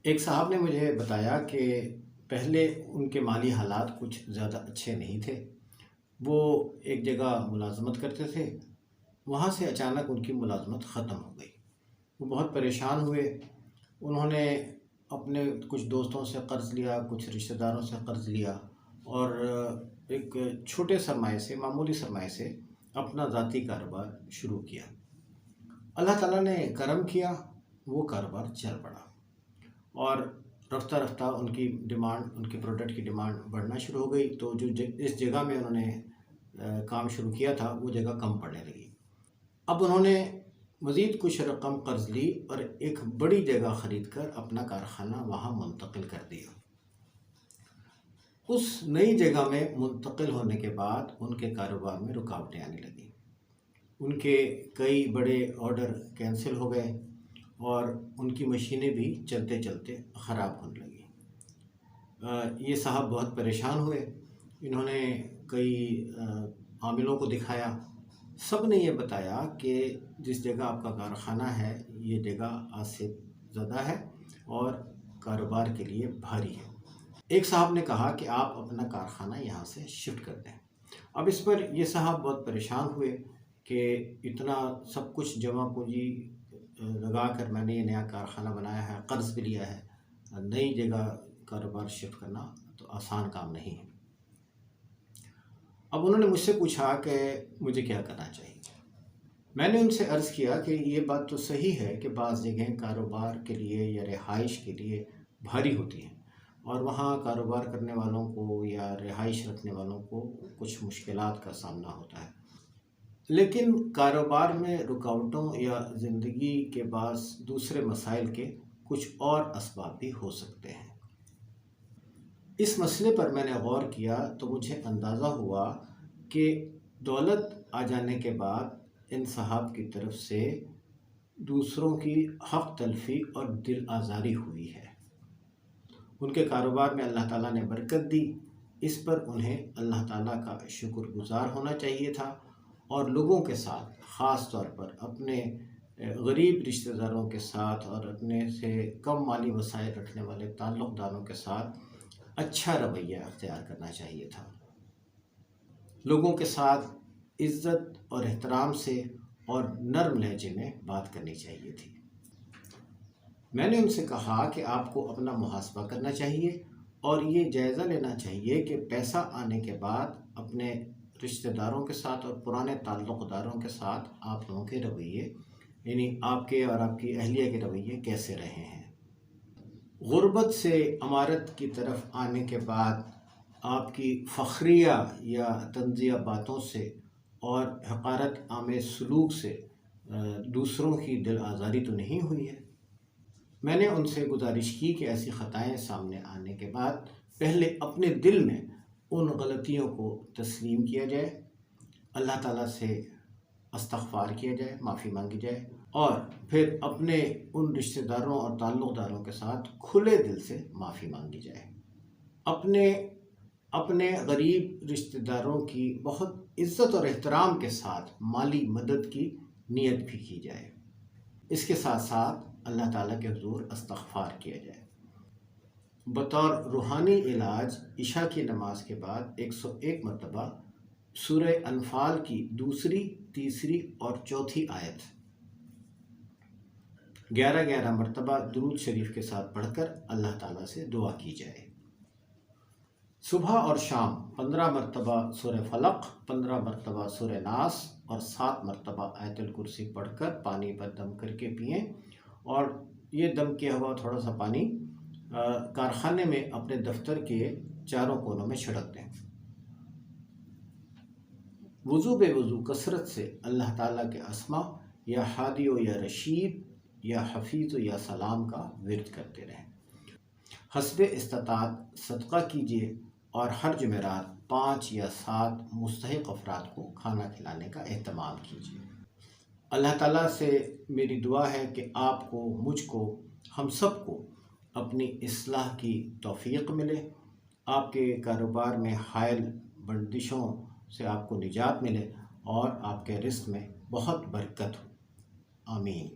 ایک صاحب نے مجھے بتایا کہ پہلے ان کے مالی حالات کچھ زیادہ اچھے نہیں تھے۔ وہ ایک جگہ ملازمت کرتے تھے، وہاں سے اچانک ان کی ملازمت ختم ہو گئی۔ وہ بہت پریشان ہوئے۔ انہوں نے اپنے کچھ دوستوں سے قرض لیا، کچھ رشتہ داروں سے قرض لیا اور ایک چھوٹے سرمایے سے، معمولی سرمایے سے اپنا ذاتی کاروبار شروع کیا۔ اللہ تعالیٰ نے کرم کیا، وہ کاروبار چل پڑا اور رفتہ رفتہ ان کی ڈیمانڈ، ان کے پروڈکٹ کی ڈیمانڈ بڑھنا شروع ہو گئی۔ تو جو اس جگہ میں انہوں نے کام شروع کیا تھا وہ جگہ کم پڑنے لگی۔ اب انہوں نے مزید کچھ رقم قرض لی اور ایک بڑی جگہ خرید کر اپنا کارخانہ وہاں منتقل کر دیا۔ اس نئی جگہ میں منتقل ہونے کے بعد ان کے کاروبار میں رکاوٹیں آنے لگیں۔ ان کے کئی بڑے آرڈر کینسل ہو گئے اور ان کی مشینیں بھی چلتے چلتے خراب ہونے لگیں۔ یہ صاحب بہت پریشان ہوئے۔ انہوں نے کئی عاملوں کو دکھایا۔ سب نے یہ بتایا کہ جس جگہ آپ کا کارخانہ ہے یہ جگہ آسیب زدہ ہے اور کاروبار کے لیے بھاری ہے۔ ایک صاحب نے کہا کہ آپ اپنا کارخانہ یہاں سے شفٹ کر دیں۔ اب اس پر یہ صاحب بہت پریشان ہوئے کہ اتنا سب کچھ جمع پونجی لگا کر میں نے یہ نیا کارخانہ بنایا ہے، قرض بھی لیا ہے، نئی جگہ کاروبار شفٹ کرنا تو آسان کام نہیں ہے۔ اب انہوں نے مجھ سے پوچھا کہ مجھے کیا کرنا چاہیے۔ میں نے ان سے عرض کیا کہ یہ بات تو صحیح ہے کہ بعض جگہیں کاروبار کے لیے یا رہائش کے لیے بھاری ہوتی ہیں اور وہاں کاروبار کرنے والوں کو یا رہائش رکھنے والوں کو کچھ مشکلات کا سامنا ہوتا ہے، لیکن کاروبار میں رکاوٹوں یا زندگی کے بعض دوسرے مسائل کے کچھ اور اسباب بھی ہو سکتے ہیں۔ اس مسئلے پر میں نے غور کیا تو مجھے اندازہ ہوا کہ دولت آ جانے کے بعد ان صاحب کی طرف سے دوسروں کی حق تلفی اور دل آزاری ہوئی ہے۔ ان کے کاروبار میں اللہ تعالیٰ نے برکت دی، اس پر انہیں اللہ تعالیٰ کا شکر گزار ہونا چاہیے تھا اور لوگوں کے ساتھ، خاص طور پر اپنے غریب رشتہ داروں کے ساتھ اور اپنے سے کم مالی وسائل رکھنے والے تعلق داروں کے ساتھ اچھا رویہ اختیار کرنا چاہیے تھا۔ لوگوں کے ساتھ عزت اور احترام سے اور نرم لہجے میں بات کرنی چاہیے تھی۔ میں نے ان سے کہا کہ آپ کو اپنا محاسبہ کرنا چاہیے اور یہ جائزہ لینا چاہیے کہ پیسہ آنے کے بعد اپنے رشتہ داروں کے ساتھ اور پرانے تعلق داروں کے ساتھ آپ لوگوں کے رویے، یعنی آپ کے اور آپ کی اہلیہ کے رویے کیسے رہے ہیں۔ غربت سے امارت کی طرف آنے کے بعد آپ کی فخریہ یا طنزیہ باتوں سے اور حقارت آمیز سلوک سے دوسروں کی دل آزاری تو نہیں ہوئی ہے۔ میں نے ان سے گزارش کی کہ ایسی خطائیں سامنے آنے کے بعد پہلے اپنے دل میں ان غلطیوں کو تسلیم کیا جائے، اللہ تعالیٰ سے استغفار کیا جائے، معافی مانگی جائے اور پھر اپنے ان رشتہ داروں اور تعلق داروں کے ساتھ کھلے دل سے معافی مانگی جائے۔ اپنے غریب رشتہ داروں کی بہت عزت اور احترام کے ساتھ مالی مدد کی نیت بھی کی جائے۔ اس کے ساتھ ساتھ اللہ تعالیٰ کے حضور استغفار کیا جائے۔ بطور روحانی علاج عشاء کی نماز کے بعد 101 مرتبہ سورہ انفال کی 2، 3 اور 4 آیت 11 مرتبہ درود شریف کے ساتھ پڑھ کر اللہ تعالیٰ سے دعا کی جائے۔ صبح اور شام 15 مرتبہ سورہ فلق، 15 مرتبہ سورہ ناس اور 7 مرتبہ آیت الکرسی پڑھ کر پانی پر دم کر کے پئیں اور یہ دم کیا ہوا تھوڑا سا پانی کارخانے میں اپنے دفتر کے چاروں کونوں میں چھڑک دیں۔ وضو بے وضو کثرت سے اللہ تعالیٰ کے اسماء یا ہادی و یا رشید یا حفیظ و یا سلام کا ورد کرتے رہیں۔ حسب استطاعت صدقہ کیجیے اور ہر جمعرات 5 یا 7 مستحق افراد کو کھانا کھلانے کا اہتمام کیجیے۔ اللہ تعالیٰ سے میری دعا ہے کہ آپ کو، مجھ کو، ہم سب کو اپنی اصلاح کی توفیق ملے، آپ کے کاروبار میں حائل بندشوں سے آپ کو نجات ملے اور آپ کے رزق میں بہت برکت ہو۔ آمین۔